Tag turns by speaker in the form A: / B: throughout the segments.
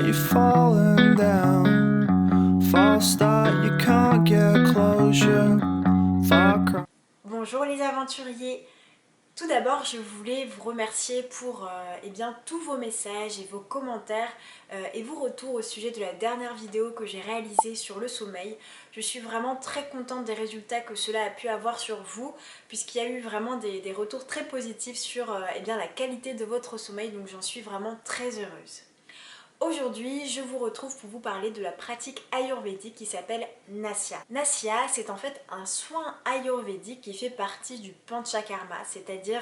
A: you're falling down. False start, you can't get closure. Far cry.
B: Bonjour les aventuriers. Tout d'abord, je voulais vous remercier pour eh bien, tous vos messages et vos commentaires et vos retours au sujet de la dernière vidéo que j'ai réalisée sur le sommeil. Je suis vraiment très contente des résultats que cela a pu avoir sur vous, puisqu'il y a eu vraiment des retours très positifs sur eh bien, la qualité de votre sommeil, donc j'en suis vraiment très heureuse. Aujourd'hui, je vous retrouve pour vous parler de la pratique ayurvédique qui s'appelle Nasya. Nasya, c'est en fait un soin ayurvédique qui fait partie du Panchakarma, c'est-à-dire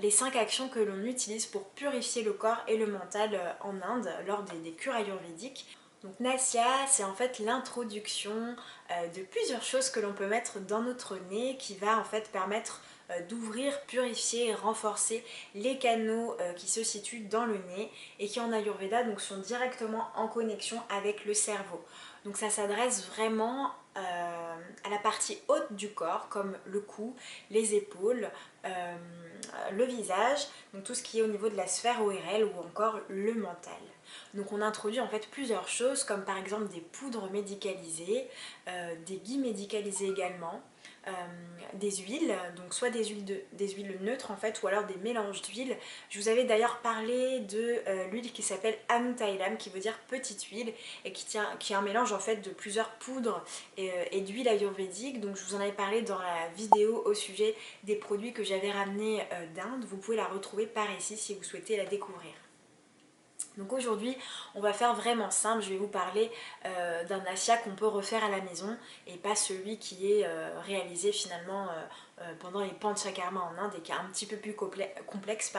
B: les 5 actions que l'on utilise pour purifier le corps et le mental en Inde lors des cures ayurvédiques. Donc Nasya, c'est en fait l'introduction de plusieurs choses que l'on peut mettre dans notre nez qui va en fait permettre d'ouvrir, purifier et renforcer les canaux qui se situent dans le nez et qui en Ayurveda donc, sont directement en connexion avec le cerveau. Donc ça s'adresse vraiment à la partie haute du corps comme le cou, les épaules, le visage, donc tout ce qui est au niveau de la sphère ORL ou encore le mental. Donc on introduit en fait plusieurs choses comme par exemple des poudres médicalisées, des ghis médicalisés également, des huiles, donc soit des huiles neutres en fait ou alors des mélanges d'huiles. Je vous avais d'ailleurs parlé de l'huile qui s'appelle Anutailam qui veut dire petite huile et qui est un mélange en fait de plusieurs poudres et d'huile ayurvédique. Donc je vous en avais parlé dans la vidéo au sujet des produits que j'avais ramenés d'Inde. Vous pouvez la retrouver par ici si vous souhaitez la découvrir. Donc aujourd'hui, on va faire vraiment simple, je vais vous parler d'un nasya qu'on peut refaire à la maison et pas celui qui est réalisé finalement pendant les panchakarma en Inde et qui est un petit peu plus complexe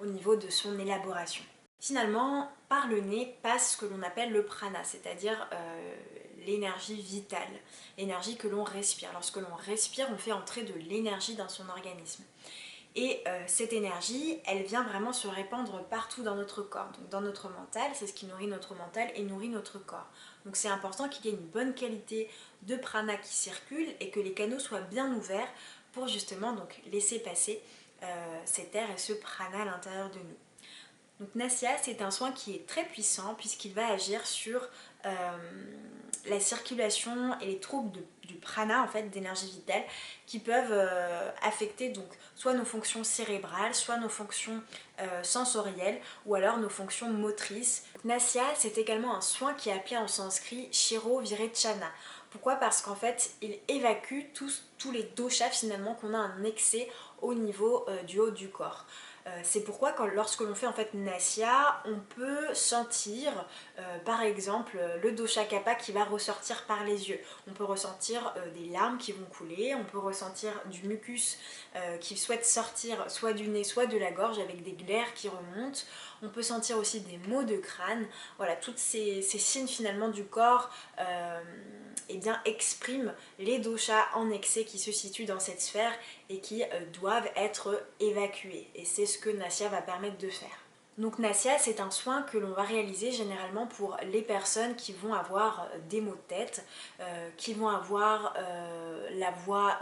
B: au niveau de son élaboration. Finalement, par le nez passe ce que l'on appelle le prana, c'est-à-dire l'énergie vitale, l'énergie que l'on respire. Lorsque l'on respire, on fait entrer de l'énergie dans son organisme. Et cette énergie, elle vient vraiment se répandre partout dans notre corps. Donc dans notre mental, c'est ce qui nourrit notre mental et nourrit notre corps. Donc c'est important qu'il y ait une bonne qualité de prana qui circule et que les canaux soient bien ouverts pour justement donc laisser passer cet air et ce prana à l'intérieur de nous. Donc Nasya, c'est un soin qui est très puissant puisqu'il va agir sur la circulation et les troubles du prana, en fait, d'énergie vitale, qui peuvent affecter donc soit nos fonctions cérébrales, soit nos fonctions sensorielles, ou alors nos fonctions motrices. Nasya, c'est également un soin qui est appelé en sanskrit Shiro Virechana. Pourquoi? Parce qu'en fait, il évacue tous les doshas finalement qu'on a un excès au niveau du haut du corps. C'est pourquoi lorsque l'on fait en fait Nasya, on peut sentir par exemple le dosha kapha qui va ressortir par les yeux. On peut ressentir des larmes qui vont couler, on peut ressentir du mucus qui souhaite sortir soit du nez soit de la gorge avec des glaires qui remontent. On peut sentir aussi des maux de crâne. Voilà, tous ces signes finalement du corps eh bien, expriment les doshas en excès qui se situent dans cette sphère et qui doivent être évacués. Et c'est ce que Nasya va permettre de faire. Donc Nasya, c'est un soin que l'on va réaliser généralement pour les personnes qui vont avoir des maux de tête, qui vont avoir la voix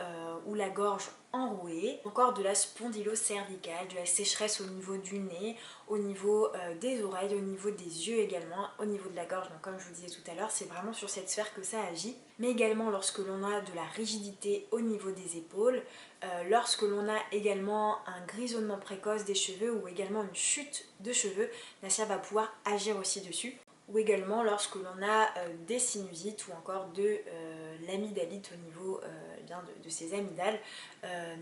B: ou la gorge enrouée, encore de la spondylocervicale, de la sécheresse au niveau du nez, au niveau des oreilles, au niveau des yeux également, au niveau de la gorge. Donc comme je vous disais tout à l'heure, c'est vraiment sur cette sphère que ça agit. Mais également lorsque l'on a de la rigidité au niveau des épaules, lorsque l'on a également un grisonnement précoce des cheveux ou également une chute de cheveux, Nasya va pouvoir agir aussi dessus. Ou également lorsque l'on a des sinusites ou encore de l'amygdalite au niveau de ses amygdales,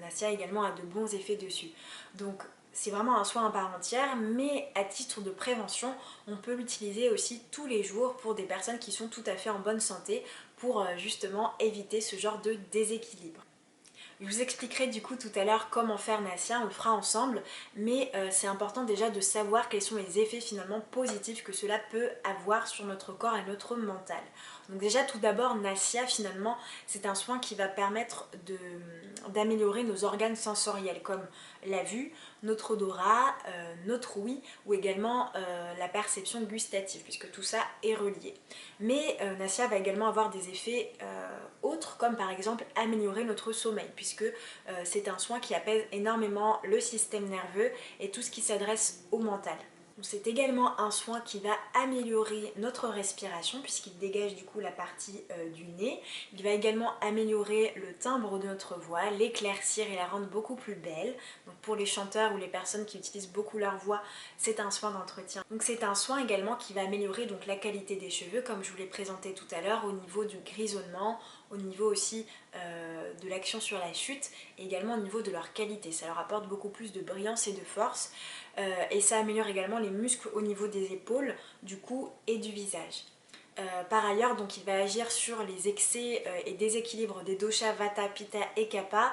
B: Nasya également a de bons effets dessus. Donc c'est vraiment un soin à part entière, mais à titre de prévention, on peut l'utiliser aussi tous les jours pour des personnes qui sont tout à fait en bonne santé pour justement éviter ce genre de déséquilibre. Je vous expliquerai du coup tout à l'heure comment faire Nasya, on le fera ensemble, mais c'est important déjà de savoir quels sont les effets finalement positifs que cela peut avoir sur notre corps et notre mental. Donc déjà tout d'abord Nasya finalement c'est un soin qui va permettre d'améliorer nos organes sensoriels comme la vue, notre odorat, notre ouïe ou également la perception gustative puisque tout ça est relié. Mais Nasya va également avoir des effets autres comme par exemple améliorer notre sommeil puisque c'est un soin qui apaise énormément le système nerveux et tout ce qui s'adresse au mental. C'est également un soin qui va améliorer notre respiration puisqu'il dégage du coup la partie du nez. Il va également améliorer le timbre de notre voix, l'éclaircir et la rendre beaucoup plus belle. Donc pour les chanteurs ou les personnes qui utilisent beaucoup leur voix, c'est un soin d'entretien. Donc c'est un soin également qui va améliorer donc la qualité des cheveux comme je vous l'ai présenté tout à l'heure au niveau du grisonnement, au niveau aussi de l'action sur la chute et également au niveau de leur qualité. Ça leur apporte beaucoup plus de brillance et de force et ça améliore également les muscles au niveau des épaules, du cou et du visage. Par ailleurs, donc, il va agir sur les excès et déséquilibres des doshas Vata, Pitta et Kapha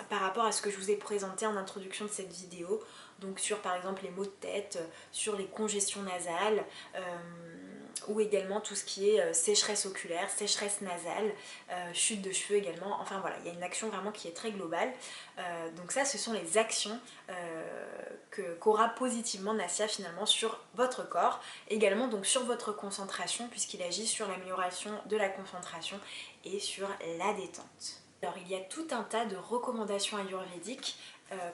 B: par rapport à ce que je vous ai présenté en introduction de cette vidéo. Donc sur par exemple les maux de tête, sur les congestions nasales ou également tout ce qui est sécheresse oculaire, sécheresse nasale, chute de cheveux également. Enfin voilà, il y a une action vraiment qui est très globale. Donc ça, ce sont les actions qu'aura positivement Nasya finalement sur votre corps, également donc sur votre concentration puisqu'il agit sur l'amélioration de la concentration et sur la détente. Alors il y a tout un tas de recommandations ayurvédiques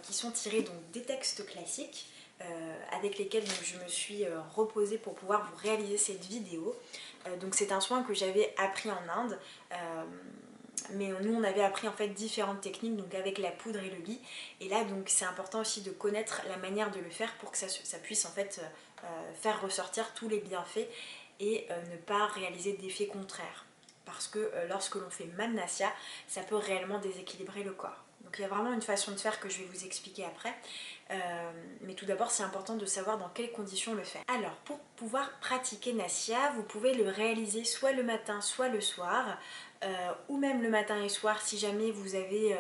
B: qui sont tirées donc des textes classiques avec lesquels donc, je me suis reposée pour pouvoir vous réaliser cette vidéo. Donc c'est un soin que j'avais appris en Inde. Mais nous on avait appris en fait différentes techniques donc avec la poudre et le ghee et là donc c'est important aussi de connaître la manière de le faire pour que ça puisse en fait faire ressortir tous les bienfaits et ne pas réaliser d'effets contraires parce que lorsque l'on fait mal Nasya ça peut réellement déséquilibrer le corps. Donc il y a vraiment une façon de faire que je vais vous expliquer après. Mais tout d'abord c'est important de savoir dans quelles conditions le faire. Alors pour pouvoir pratiquer Nasya, vous pouvez le réaliser soit le matin soit le soir ou même le matin et soir si jamais vous avez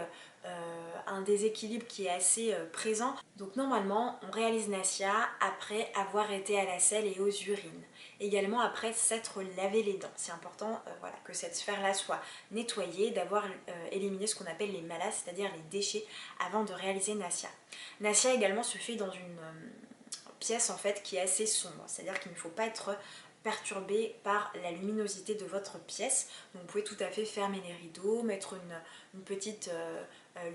B: un déséquilibre qui est assez présent. Donc normalement on réalise Nasya après avoir été à la selle et aux urines. Également après s'être lavé les dents. C'est important voilà, que cette sphère-là soit nettoyée, d'avoir éliminé ce qu'on appelle les malas, c'est-à-dire les déchets avant de réaliser Nasya. Nasya également se fait dans une pièce en fait qui est assez sombre, c'est-à-dire qu'il ne faut pas être perturbé par la luminosité de votre pièce. Donc vous pouvez tout à fait fermer les rideaux, mettre une petite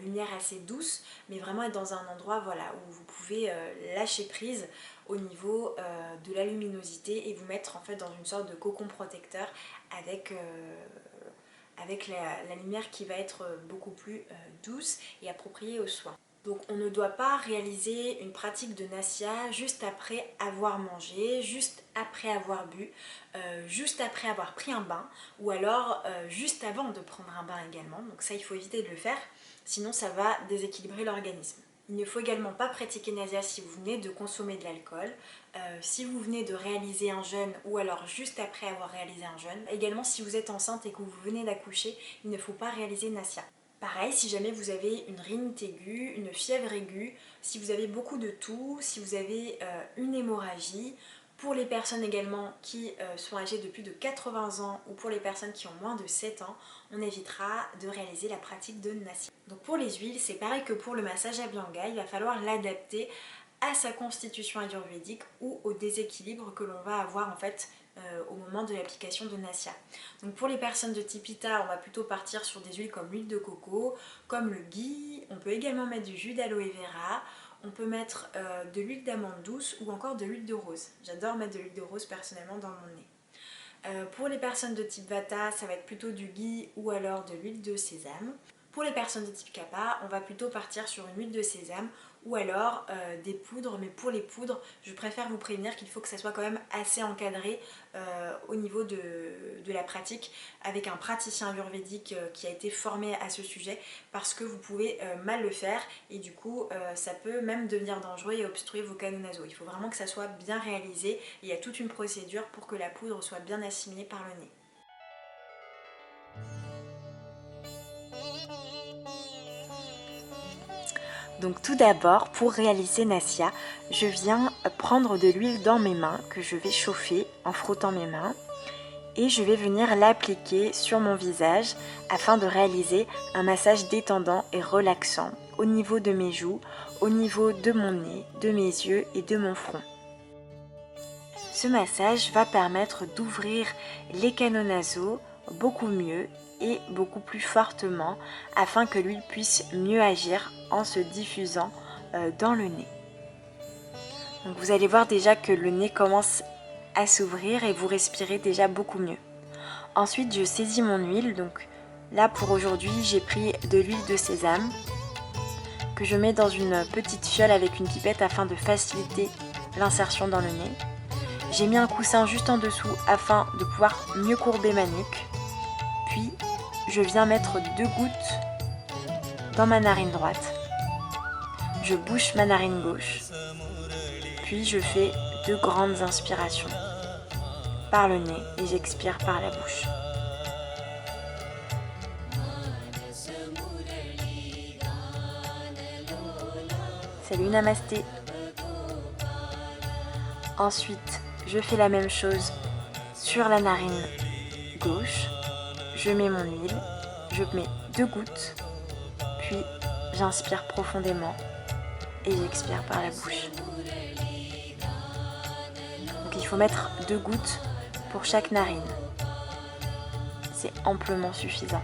B: lumière assez douce, mais vraiment être dans un endroit voilà, où vous pouvez lâcher prise au niveau de la luminosité et vous mettre en fait dans une sorte de cocon protecteur avec la lumière qui va être beaucoup plus douce et appropriée aux soins. Donc on ne doit pas réaliser une pratique de Nasya juste après avoir mangé, juste après avoir bu, juste après avoir pris un bain ou alors juste avant de prendre un bain également. Donc ça il faut éviter de le faire, sinon ça va déséquilibrer l'organisme. Il ne faut également pas pratiquer Nasya si vous venez de consommer de l'alcool, si vous venez de réaliser un jeûne ou alors juste après avoir réalisé un jeûne. Également si vous êtes enceinte et que vous venez d'accoucher, il ne faut pas réaliser Nasya. Pareil, si jamais vous avez une rhinite aiguë, une fièvre aiguë, si vous avez beaucoup de toux, si vous avez une hémorragie, pour les personnes également qui sont âgées de plus de 80 ans ou pour les personnes qui ont moins de 7 ans, on évitera de réaliser la pratique de Nasya. Donc pour les huiles, c'est pareil que pour le massage Abhyanga, il va falloir l'adapter à sa constitution ayurvédique ou au déséquilibre que l'on va avoir en fait au moment de l'application de Nasya. Donc pour les personnes de type Pitta, on va plutôt partir sur des huiles comme l'huile de coco, comme le ghee, on peut également mettre du jus d'aloe vera, on peut mettre de l'huile d'amande douce ou encore de l'huile de rose. J'adore mettre de l'huile de rose personnellement dans mon nez. Pour les personnes de type Vata, ça va être plutôt du ghee ou alors de l'huile de sésame. Pour les personnes de type Kapha, on va plutôt partir sur une huile de sésame ou alors des poudres, mais pour les poudres, je préfère vous prévenir qu'il faut que ça soit quand même assez encadré au niveau de la pratique avec un praticien ayurvédique qui a été formé à ce sujet parce que vous pouvez mal le faire et du coup ça peut même devenir dangereux et obstruer vos canaux nasaux. Il faut vraiment que ça soit bien réalisé et il y a toute une procédure pour que la poudre soit bien assimilée par le nez. Donc tout d'abord, pour réaliser Nasya, je viens prendre de l'huile dans mes mains que je vais chauffer en frottant mes mains et je vais venir l'appliquer sur mon visage afin de réaliser un massage détendant et relaxant au niveau de mes joues, au niveau de mon nez, de mes yeux et de mon front. Ce massage va permettre d'ouvrir les canaux nasaux beaucoup mieux et beaucoup plus fortement afin que l'huile puisse mieux agir en se diffusant dans le nez. Donc vous allez voir déjà que le nez commence à s'ouvrir et vous respirez déjà beaucoup mieux. Ensuite, je saisis mon huile. Donc là, pour aujourd'hui, j'ai pris de l'huile de sésame que je mets dans une petite fiole avec une pipette afin de faciliter l'insertion dans le nez. J'ai mis un coussin juste en dessous afin de pouvoir mieux courber ma nuque. Puis, je viens mettre 2 gouttes dans ma narine droite. Je bouche ma narine gauche. Puis, je fais 2 grandes inspirations par le nez et j'expire par la bouche. Salut, namasté. Ensuite, je fais la même chose sur la narine gauche. Je mets mon huile, je mets 2 gouttes, puis j'inspire profondément et j'expire par la bouche. Donc il faut mettre 2 gouttes pour chaque narine. C'est amplement suffisant.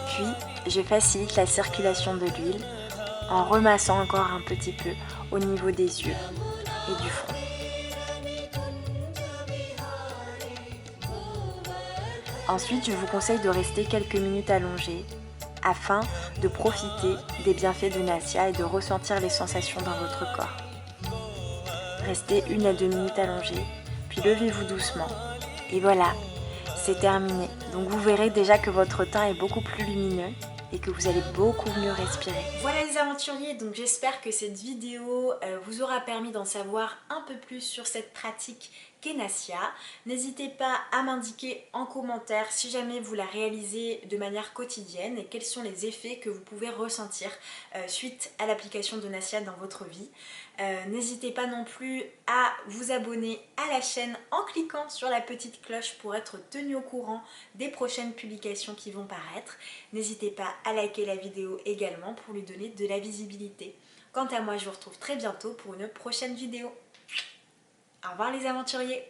B: Puis, je facilite la circulation de l'huile en remassant encore un petit peu au niveau des yeux et du front. Ensuite, je vous conseille de rester quelques minutes allongés afin de profiter des bienfaits de Nassia et de ressentir les sensations dans votre corps. Restez 1 à 2 minutes allongés, puis levez-vous doucement. Et voilà, c'est terminé. Donc vous verrez déjà que votre teint est beaucoup plus lumineux et que vous allez beaucoup mieux respirer. Voilà les aventuriers, donc j'espère que cette vidéo vous aura permis d'en savoir un peu plus sur cette pratique qu'est Nassia. N'hésitez pas à m'indiquer en commentaire si jamais vous la réalisez de manière quotidienne et quels sont les effets que vous pouvez ressentir suite à l'application de Nassia dans votre vie. N'hésitez pas non plus à vous abonner à la chaîne en cliquant sur la petite cloche pour être tenu au courant des prochaines publications qui vont paraître. N'hésitez pas à liker la vidéo également pour lui donner de la visibilité. Quant à moi, je vous retrouve très bientôt pour une prochaine vidéo. Au revoir les aventuriers!